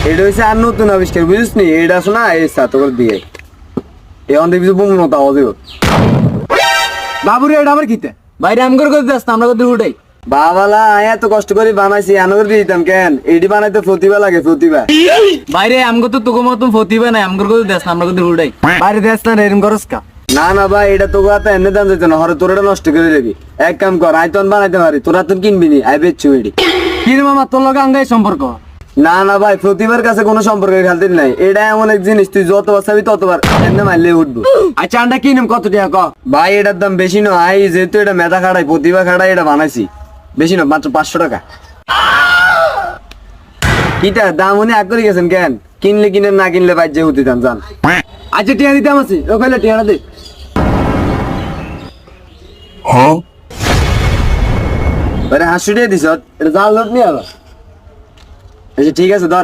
এটা হচ্ছে আর নতুন আবিষ্কার বুঝিস নি, এটা শোনা এই সাতকর দিয়ে এখন দেখবি বুমুন মতো আওয়াজ হইব। বাবুরে এটা আমার কিতে বাইরে আমগর করে দিস না আমরা কত উঠাই বাবালা আমি এত কষ্ট করে বানাইছি আনগর দিয়ে দিতাম কেন, এটি বানাইতে প্রতিভা লাগে প্রতিভা। বাইরে আমগো তো তোকে মতন ফতিবা নাই আমগর করে দিস না আমরা কত উঠাই বাইরে দেশ না এরকম করস কা? না না ভাই এটা তো কথা এনে দাম যেত না, হরে তোর এটা নষ্ট করে দেবি। এক কাম কর, আই তখন বানাইতে পারি, তোরা তো কিনবি নি, আই বেচছু এটি। কি রে মামা তোর লগে আঙ্গাই সম্পর্ক? না না ভাই প্রতিভার কাছে কোনো সম্পর্ক খালতে নাই, এটা এমন এক জিনিস তুই যতবার চাবি ততবার এনে মারলে উঠবো। আচ্ছা আন্ডা কি নাম কত টাকা ক? ভাই এটার দাম বেশি নয়, যেহেতু এটা মেধা খাড়াই প্রতিভা খাড়াই এটা বানাইছি, বেশি না মাত্র 500 টাকা। কিটা দাম উনি আগ করে গেছেন কেন, কিনলে কিনে না কিনলে ভাই যে উঠে দাম জান। আচ্ছা টিয়া দিতাম আছে ও কইলে টিয়াটা দে। আরে 500 টাকা দিছ, এটা জাল লোট নিয়ে আলো। আচ্ছা ঠিক আছে ধর।